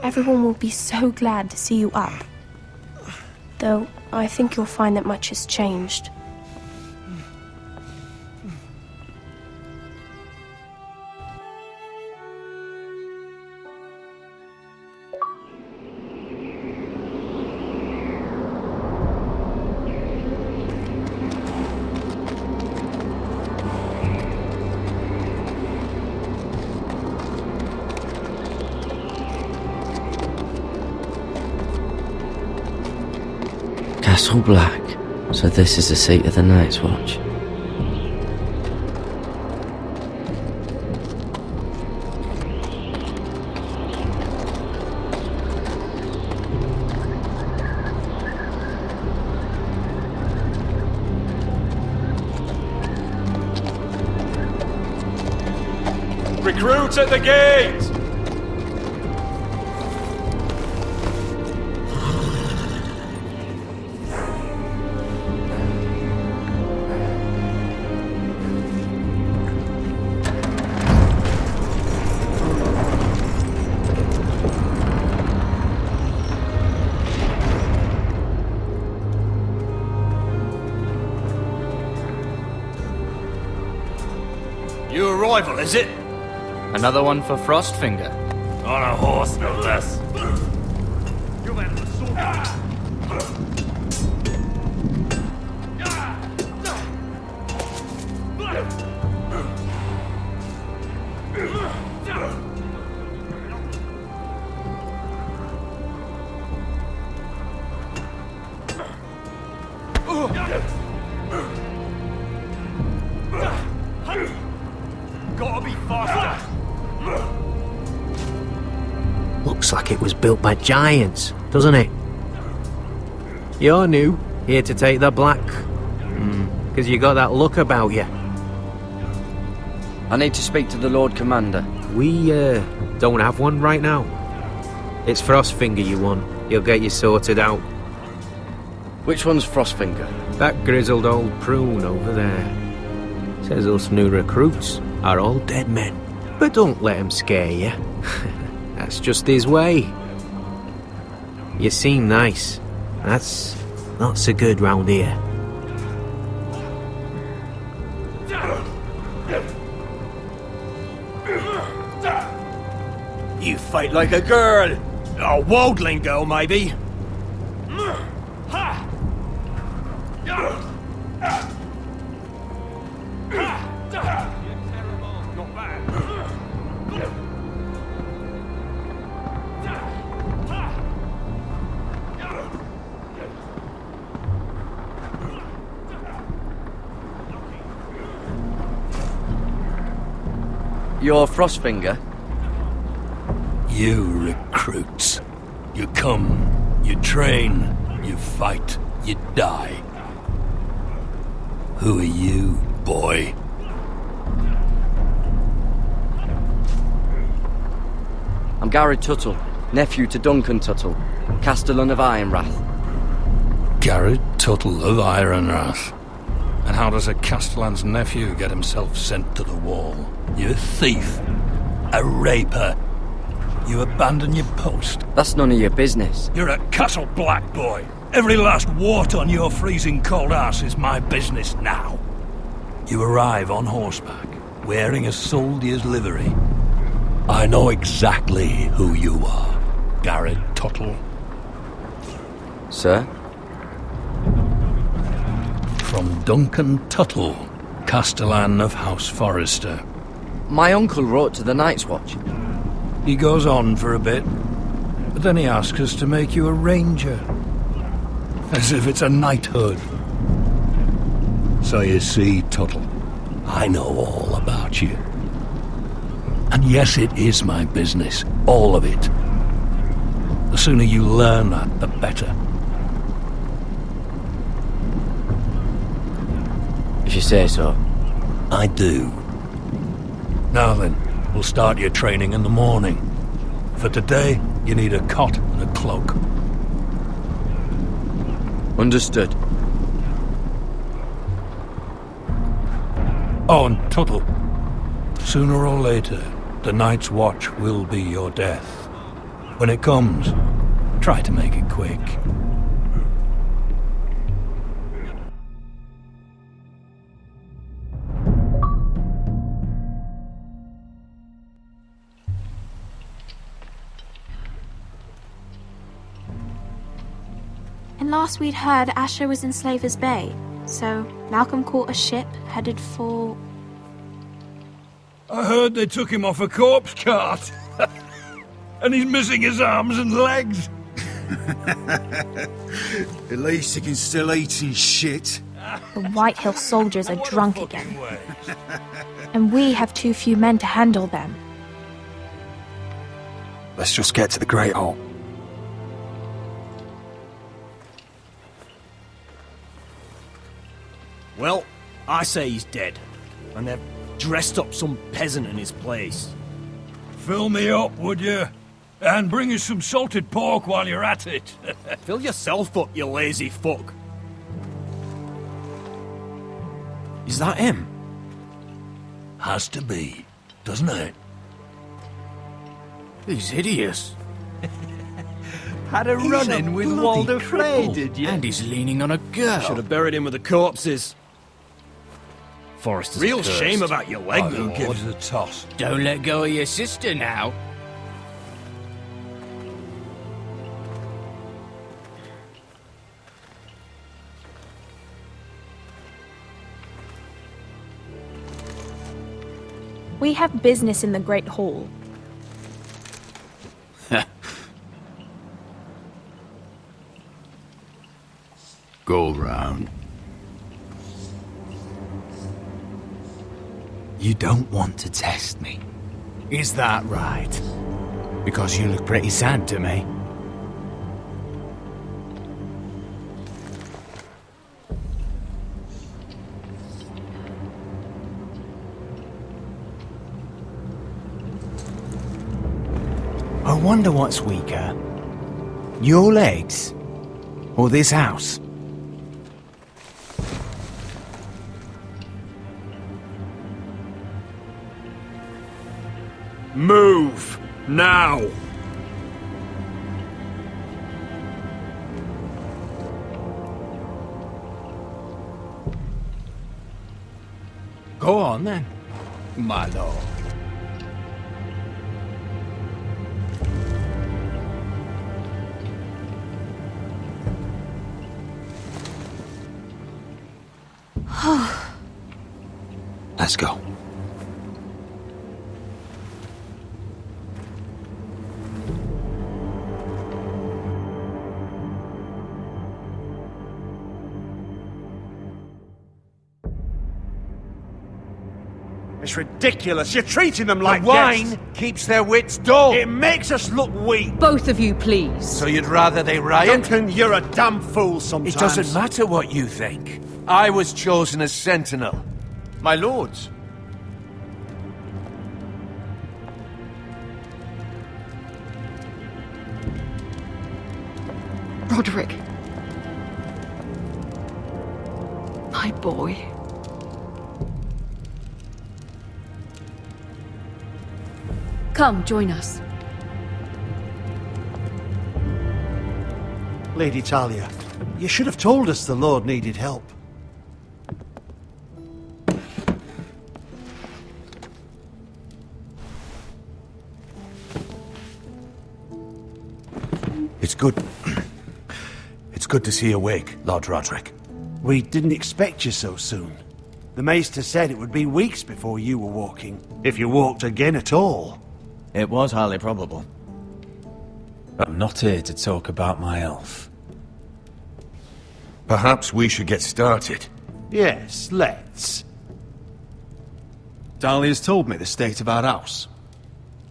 Everyone will be so glad to see you up. Though, I think you'll find that much has changed. Castle Black. So this is the seat of the Night's Watch. Recruits at the gate! New arrival, is it? Another one for Frostfinger. On a horse, no less. You've had the sword. Gotta be faster. Looks like it was built by giants, doesn't it? You're new, here to take the black. Because you got that look about you. I need to speak to the Lord Commander. We, don't have one right now. It's Frostfinger you want. He'll get you sorted out. Which one's Frostfinger? That grizzled old prune over there. Says us new recruits are all dead men. But don't let him scare you. That's just his way. You seem nice. That's not so good round here. You fight like a girl. A wildling girl, maybe. You're Frostfinger? You recruits. You come, you train, you fight, you die. Who are you, boy? I'm Gary Tuttle, nephew to Duncan Tuttle, Castellan of Ironrath. Garrett Tuttle of Ironrath. And how does a Castellan's nephew get himself sent to the wall? You thief. A raper. You abandon your post. That's none of your business. You're a Castle Black boy. Every last wart on your freezing cold ass is my business now. You arrive on horseback, wearing a soldier's livery. I know exactly who you are, Garrett Tuttle. Sir? From Duncan Tuttle, Castellan of House Forrester. My uncle wrote to the Night's Watch. He goes on for a bit, but then he asks us to make you a ranger. As if it's a knighthood. So you see, Tuttle, I know all about you. And yes, it is my business, all of it. The sooner you learn that, the better. If you say so. I do. Now then, we'll start your training in the morning. For today, you need a cot and a cloak. Understood. Oh, and Tuttle, sooner or later, the Night's Watch will be your death. When it comes, try to make it quick. And last we'd heard, Asher was in Slaver's Bay, so Malcolm caught a ship headed for... I heard they took him off a corpse cart. And he's missing his arms and legs. At least he can still eat his shit. The White Hill soldiers are drunk again. And we have too few men to handle them. Let's just get to the Great Hall. Well, I say he's dead. And they've dressed up some peasant in his place. Fill me up, would you? And bring us some salted pork while you're at it. Fill yourself up, you lazy fuck. Is that him? Has to be, doesn't it? He's hideous. Had a run-in with Walder Frey, cripple. did you? And he's leaning on a girl. Should have buried him with the corpses. Forrester's Real cursed. shame about your leg, Oh, who Lord. gives a toss? Don't let go of your sister now. We have business in the Great Hall. Go round. You don't want to test me. Is that right? Because you look pretty sad to me. I wonder what's weaker. Your legs? Or this house? Move! Now! Go on then, my lord. Let's go. It's ridiculous. You're treating them like The wine guests. keeps their wits dull. It makes us look weak. Both of you, please. So you'd rather they riot? Duncan, you're a damn fool sometimes. It doesn't matter what you think. I was chosen as sentinel. My lords. Roderick. My boy. Come, join us. Lady Talia, you should have told us the Lord needed help. It's good. It's good to see you awake, Lord Roderick. We didn't expect you so soon. The Maester said it would be weeks before you were walking, if you walked again at all. It was highly probable. I'm not here to talk about my elf. Perhaps we should get started. Yes, let's. Dahlia's told me the state of our house.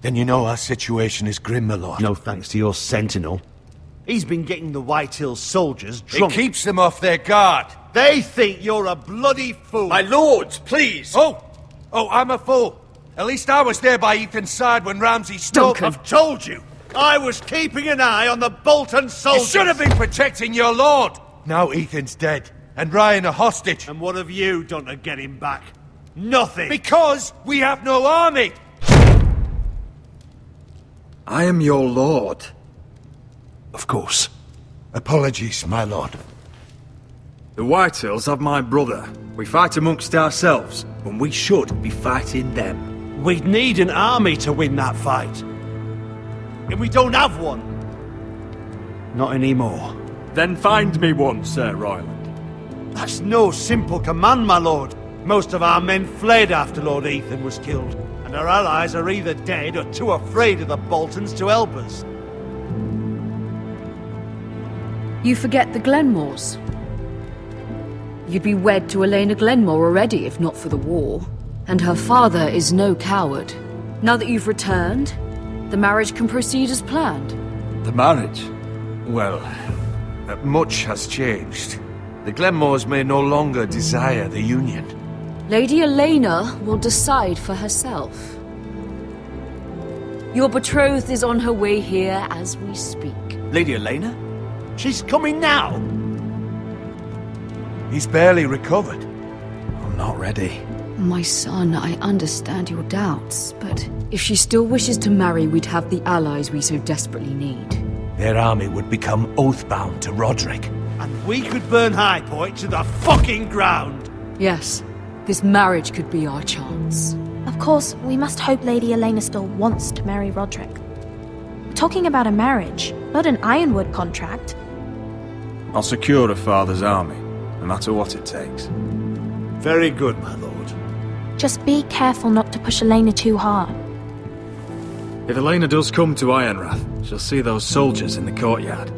Then you know our situation is grim, my lord. No thanks to your sentinel. He's been getting the White Hill soldiers It drunk. keeps them off their guard. They think you're a bloody fool. My lords, please! Oh, I'm a fool. At least I was there by Ethan's side when Ramsay stole... Duncan. I've told you. I was keeping an eye on the Bolton You soldiers. should have been protecting your lord. Now Ethan's dead, and Ryan a hostage. And what have you done to get him back? Nothing. Because we have no army. I am your lord. Of course. Apologies, my lord. The Whitehills have my brother. We fight amongst ourselves, when we should be fighting them. We'd need an army to win that fight. And we don't have one. Not anymore. Then find me one, Sir Royland. That's no simple command, my lord. Most of our men fled after Lord Ethan was killed, and our allies are either dead or too afraid of the Boltons to help us. You forget the Glenmores. You'd be wed to Elena Glenmore already if not for the war. And her father is no coward. Now that you've returned, the marriage can proceed as planned. The marriage? Well, much has changed. The Glenmores may no longer desire the union. Lady Elena will decide for herself. Your betrothed is on her way here as we speak. Lady Elena? She's coming now! He's barely recovered. I'm not ready. My son, I understand your doubts, but if she still wishes to marry, we'd have the allies we so desperately need. Their army would become oath-bound to Roderick. And we could burn High Point to the fucking ground! Yes, this marriage could be our chance. Of course, we must hope Lady Elena still wants to marry Roderick. We're talking about a marriage, not an Ironwood contract. I'll secure a father's army, no matter what it takes. Very good, my lord. Just be careful not to push Elena too hard. If Elena does come to Ironrath, she'll see those soldiers in the courtyard.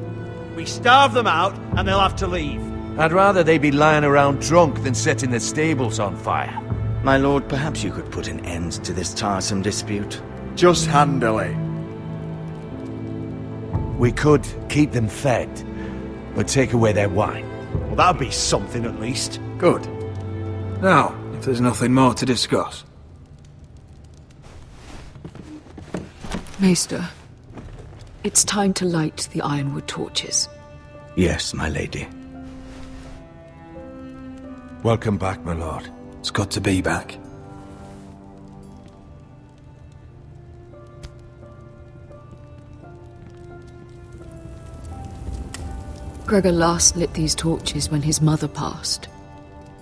We starve them out, and they'll have to leave. I'd rather they be lying around drunk than setting the stables on fire. My lord, perhaps you could put an end to this tiresome dispute. Just handle it. We could keep them fed, but take away their wine. Well, that'd be something at least. Good. Now, if there's nothing more to discuss. Maester, it's time to light the Ironwood torches. Yes, my lady. Welcome back, my lord. It's good to be back. Gregor last lit these torches when his mother passed.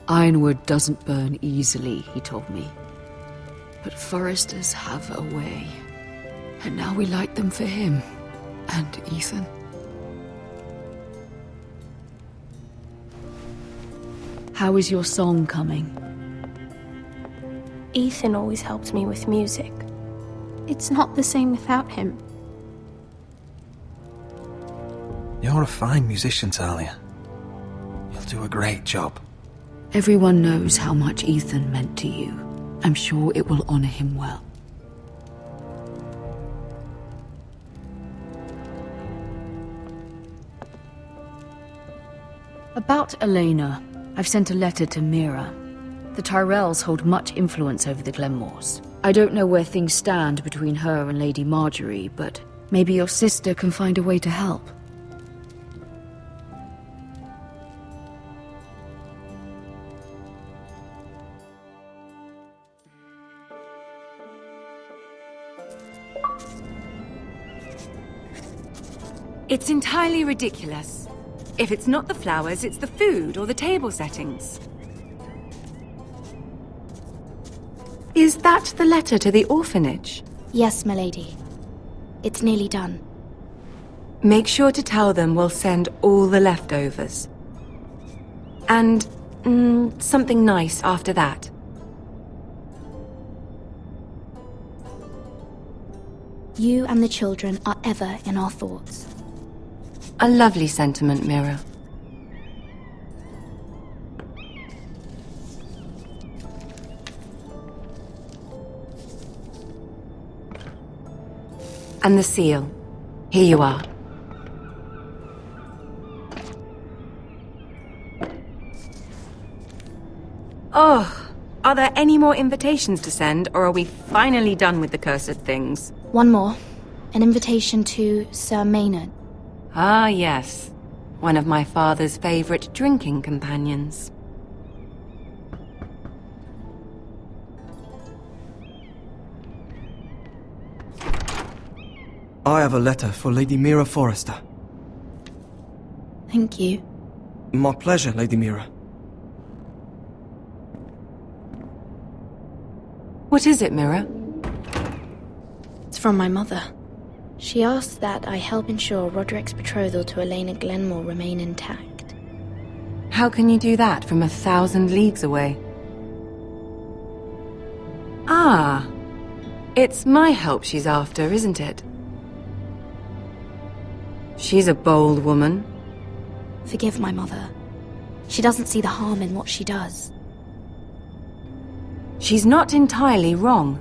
Ironwood doesn't burn easily, he told me. But foresters have a way. And now we light them for him. And Ethan. How is your song coming? Ethan always helped me with music. It's not the same without him. You're a fine musician, Talia. You'll do a great job. Everyone knows how much Ethan meant to you. I'm sure it will honor him well. About Elena, I've sent a letter to Mira. The Tyrells hold much influence over the Glenmores. I don't know where things stand between her and Lady Marjorie, but maybe your sister can find a way to help. It's entirely ridiculous. If it's not the flowers, it's the food or the table settings. Is that the letter to the orphanage? Yes, my lady. It's nearly done. Make sure to tell them we'll send all the leftovers. And, something nice after that. You and the children are ever in our thoughts. A lovely sentiment, Mira. And the seal. Here you are. Oh, are there any more invitations to send, or are we finally done with the cursed things? One more. An invitation to Sir Maynard. Ah, yes. One of my father's favorite drinking companions. I have a letter for Lady Mira Forrester. Thank you. My pleasure, Lady Mira. What is it, Mira? It's from my mother. She asked that I help ensure Roderick's betrothal to Elena Glenmore remain intact. How can you do that from 1,000 leagues away? Ah, it's my help she's after, isn't it? She's a bold woman. Forgive my mother. She doesn't see the harm in what she does. She's not entirely wrong.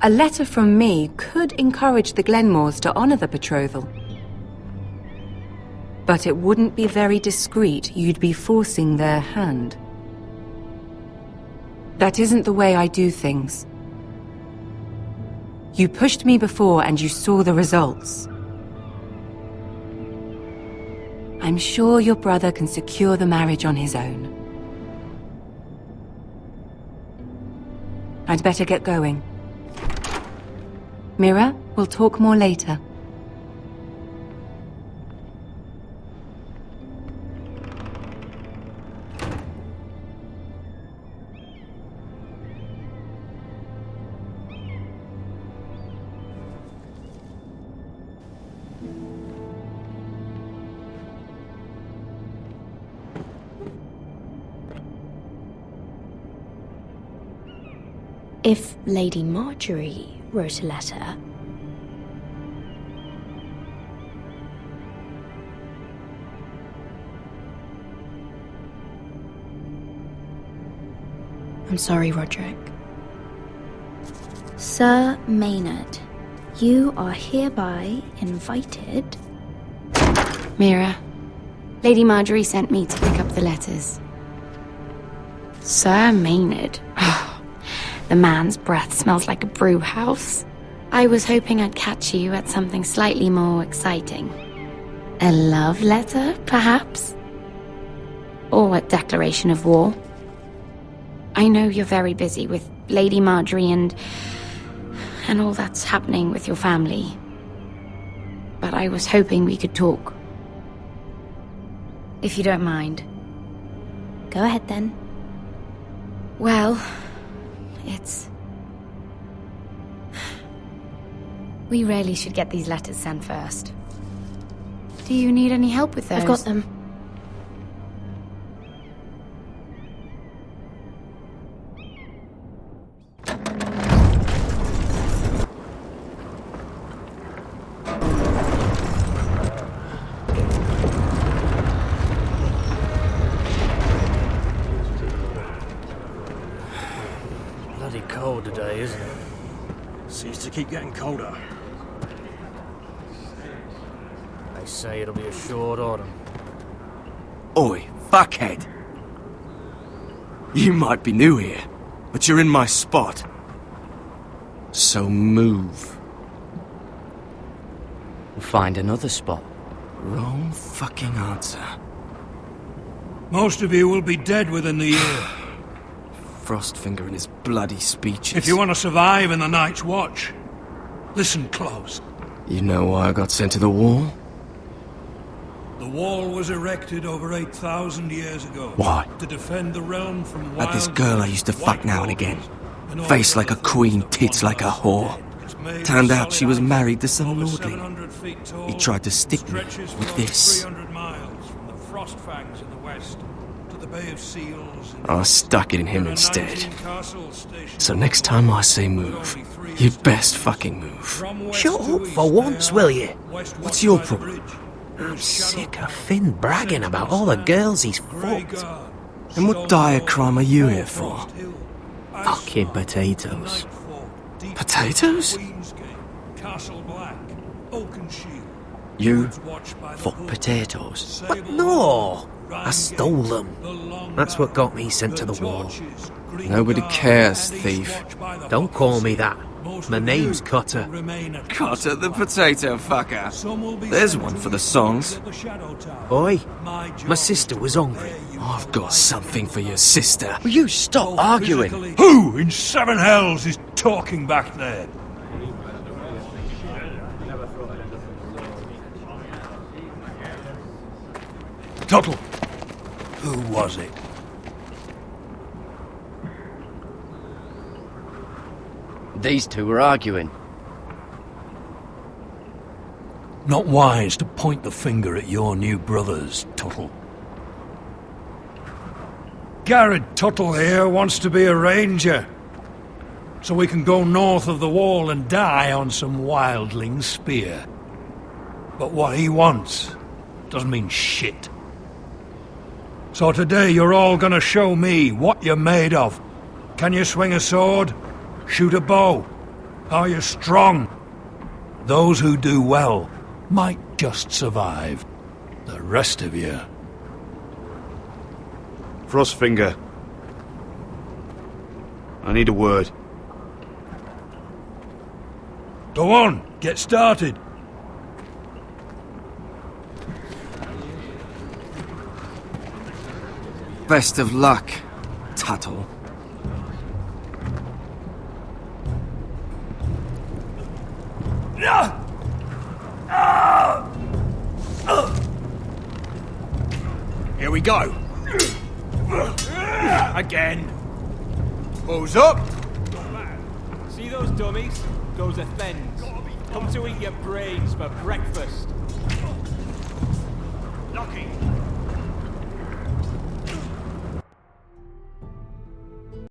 A letter from me could encourage the Glenmores to honor the betrothal. But it wouldn't be very discreet. You'd be forcing their hand. That isn't the way I do things. You pushed me before and you saw the results. I'm sure your brother can secure the marriage on his own. I'd better get going. Mira, we'll talk more later. If Lady Marjorie wrote a letter... I'm sorry, Roderick. Sir Maynard, you are hereby invited... Mira, Lady Marjorie sent me to pick up the letters. Sir Maynard? The man's breath smells like a brew house. I was hoping I'd catch you at something slightly more exciting. A love letter, perhaps? Or a declaration of war? I know you're very busy with Lady Marjorie and all that's happening with your family. But I was hoping we could talk. If you don't mind. Go ahead then. Well, it's... We really should get these letters sent first. Do you need any help with those? I've got them. Bloody cold today, isn't it? Seems to keep getting colder. They say it'll be a short autumn. Oi, fuckhead. You might be new here, but you're in my spot. So move. We'll find another spot. Wrong fucking answer. Most of you will be dead within the year. Frostfinger and his bloody speeches. If you want to survive in the Night's Watch, listen close. You know why I got sent to the wall? The wall was erected over 8,000 years ago. Why? To defend the realm from wild... Like this girl I used to fuck now and again. Face like a queen, tits like a whore. Turned out she was married to some lordling. He tried to stick me with this. I stuck it in him instead. So next time I say move, you'd best fucking move. Shut up for once, will you? What's your problem? I'm sick of Finn bragging about all the girls he's fucked. And what dire crime are you here for? Fucking potatoes. Potatoes? You fuck potatoes? What? No! I stole them. That's what got me sent to the wall. Nobody cares, thief. Don't call me that. My name's Cotter. Cotter the potato fucker. There's one for the songs. Boy, my sister was hungry. I've got something for your sister. Will you stop arguing? Who in seven hells is talking back there? Tuttle, who was it? These two were arguing. Not wise to point the finger at your new brothers, Tuttle. Garrett Tuttle here wants to be a ranger, so we can go north of the wall and die on some wildling's spear. But what he wants doesn't mean shit. So today you're all gonna show me what you're made of. Can you swing a sword? Shoot a bow? Are you strong? Those who do well might just survive. The rest of you... Frostfinger. I need a word. Go on, get started. Best of luck, Tuttle. Here we go. Again. Who's up? See those dummies? Those are thens. Come to eat your brains for breakfast. Lucky.